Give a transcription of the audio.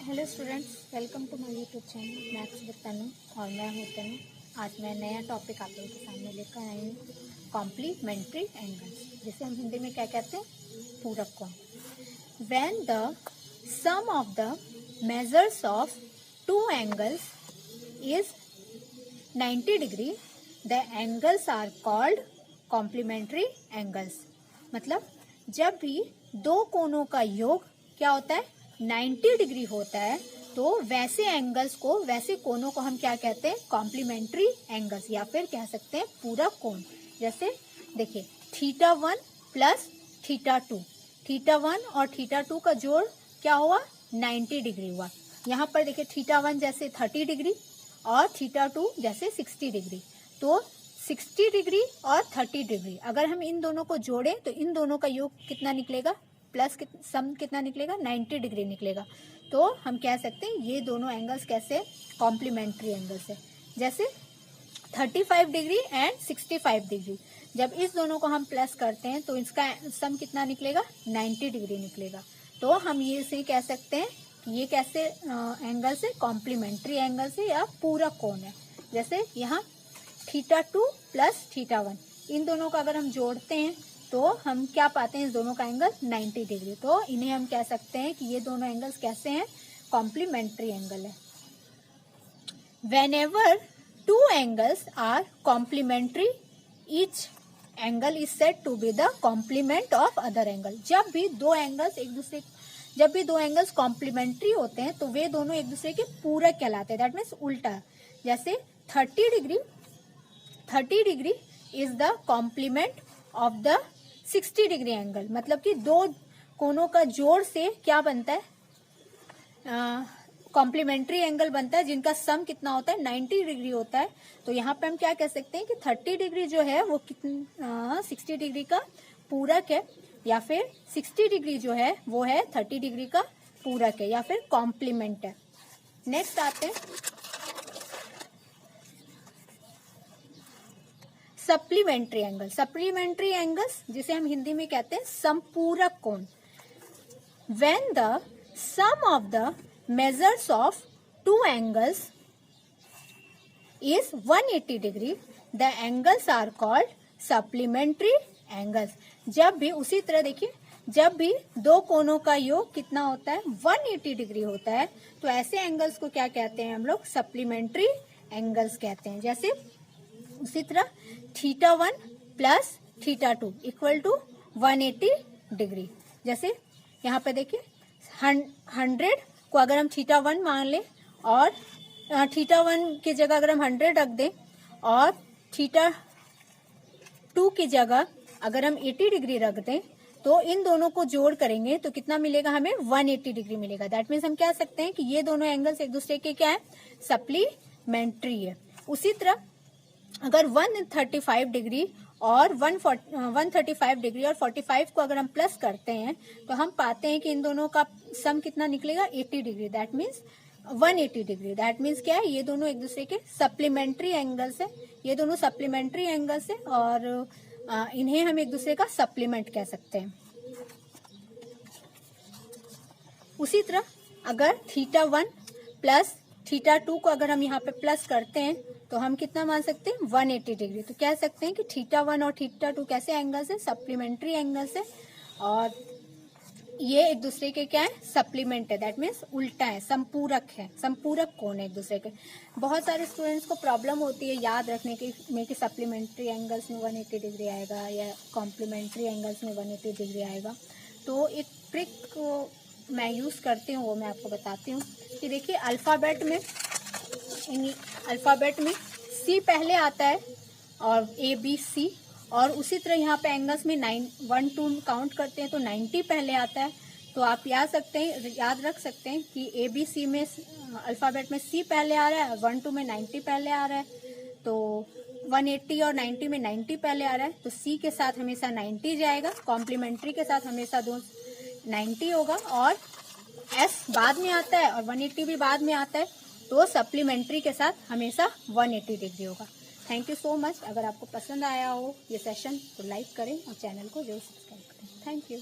Hello students, welcome to my YouTube channel maths with Tanu. और मैं हूँ तनु। आज मैं नया टॉपिक आप लोगों के सामने लेकर आई हूँ, कॉम्प्लीमेंट्री एंगल्स, जिसे हम हिंदी में क्या कहते हैं, पूरक कोण। When the sum of the measures of two angles is 90 degree, the angles are called complementary angles. मतलब जब भी दो कोणों का योग क्या होता है, 90 डिग्री होता है, तो वैसे एंगल्स को, वैसे कोणों को हम क्या कहते हैं, कॉम्प्लीमेंट्री एंगल्स, या फिर कह सकते हैं पूरक कोण। जैसे देखिए θ1 प्लस θ2, θ1 और θ2 का जोड़ क्या हुआ, 90 डिग्री हुआ। यहाँ पर देखिए θ1 जैसे 30 डिग्री और θ2 जैसे 60 डिग्री, तो 60 डिग्री और 30 डिग्री अगर हम इन दोनों को जोड़ें तो इन दोनों का योग कितना निकलेगा, प्लस सम कितना निकलेगा, 90 डिग्री निकलेगा। तो हम कह सकते हैं ये दोनों एंगल्स कैसे, कॉम्प्लीमेंट्री एंगल्स है। जैसे 35 डिग्री एंड 65 डिग्री, जब इस दोनों को हम प्लस करते हैं तो इसका सम कितना निकलेगा, 90 डिग्री निकलेगा। तो हम ये से कह सकते हैं कि ये कैसे एंगल्स है, कॉम्प्लीमेंट्री एंगल्स है या पूरक कोण है। जैसे यहाँ θ2 प्लस θ1, इन दोनों का अगर हम जोड़ते हैं तो हम क्या पाते हैं, इस दोनों का एंगल 90 डिग्री। तो इन्हें हम कह सकते हैं कि ये दोनों एंगल्स कैसे हैं, कॉम्प्लीमेंट्री एंगल है। Whenever two angles are complementary, each angle is said to be the complement of other angle। जब भी दो एंगल्स कॉम्प्लीमेंट्री होते हैं तो वे दोनों एक दूसरे के पूरक कहलाते हैं। दैट मीन्स उल्टा। जैसे 30 degree is the complement of the 60 degree angle. मतलब कि दो कोणों का जोड़ से क्या बनता है, कॉम्प्लीमेंट्री एंगल बनता है, जिनका सम कितना होता है, 90 डिग्री होता है। तो यहाँ पे हम क्या कह सकते हैं कि 30 डिग्री जो है वो 60 डिग्री का पूरक है, या फिर 60 डिग्री जो है वो है 30 डिग्री का पूरक है, या फिर कॉम्प्लीमेंट है। नेक्स्ट आते हैं सप्लीमेंट्री एंगल। सप्लीमेंट्री एंगल्स जिसे हम हिंदी में कहते हैं संपूरक कोण। When the sum of the measures of two angles is 180 degree, the angles are called supplementary angles. जब भी उसी तरह देखिए, जब भी दो कोणों का योग कितना होता है, 180 डिग्री होता है, तो ऐसे एंगल्स को क्या कहते हैं हम लोग, सप्लीमेंट्री एंगल्स कहते हैं। जैसे उसी तरह θ1 प्लस θ2 इक्वल टू 180 डिग्री। जैसे यहाँ पे देखिए 100 को अगर हम θ1 मान लें और θ1 की जगह अगर हम 100 रख दें और θ2 की जगह अगर हम 80 डिग्री रख दें, तो इन दोनों को जोड़ करेंगे तो कितना मिलेगा, हमें 180 डिग्री मिलेगा। दैट मीन्स हम कह सकते हैं कि ये दोनों एंगल्स एक दूसरे के क्या है, सप्लीमेंट्री है। उसी तरह अगर 135 डिग्री और 135 डिग्री और 45 को अगर हम प्लस करते हैं तो हम पाते हैं कि इन दोनों का सम कितना निकलेगा, 80 degree. That means 180 degree. That means क्या है, ये दोनों एक दूसरे के सप्लीमेंट्री एंगल्स है। ये दोनों सप्लीमेंट्री एंगल्स है और इन्हें हम एक दूसरे का सप्लीमेंट कह सकते हैं। उसी तरह अगर θ1 प्लस θ2 को अगर हम यहाँ पे प्लस करते हैं तो हम कितना मान सकते हैं, 180 डिग्री। तो कह सकते हैं कि θ1 और θ2 कैसे एंगल्स है, सप्लीमेंट्री एंगल्स है, और ये एक दूसरे के क्या है, सप्लीमेंट है। दैट मीन्स उल्टा है, संपूरक है, संपूरक कोण है एक दूसरे के। बहुत सारे स्टूडेंट्स को प्रॉब्लम होती है याद रखने की में कि सप्लीमेंट्री एंगल्स में 180 डिग्री आएगा या कॉम्प्लीमेंट्री एंगल्स में 180 डिग्री आएगा। तो एक ट्रिक को मैं यूज़ करती हूँ, वो मैं आपको बताती हूँ कि देखिए अल्फ़ाबेट में सी पहले आता है और ABC, और उसी तरह यहाँ पे एंगल्स में 1 2 काउंट करते हैं तो 90 पहले आता है। तो आप याद रख सकते हैं कि ABC में अल्फ़ाबेट में C पहले आ रहा है, 1 2 में 90 पहले आ रहा है, तो 180 और 90 में 90 पहले आ रहा है, तो C के साथ हमेशा 90 जाएगा, कॉम्प्लीमेंट्री के साथ हमेशा 90 होगा, और S बाद में आता है और 180 भी बाद में आता है, तो सप्लीमेंट्री के साथ हमेशा 180 डिग्री होगा। Thank you so much. अगर आपको पसंद आया हो ये सेशन तो लाइक करें और चैनल को जरूर सब्सक्राइब करें। Thank you.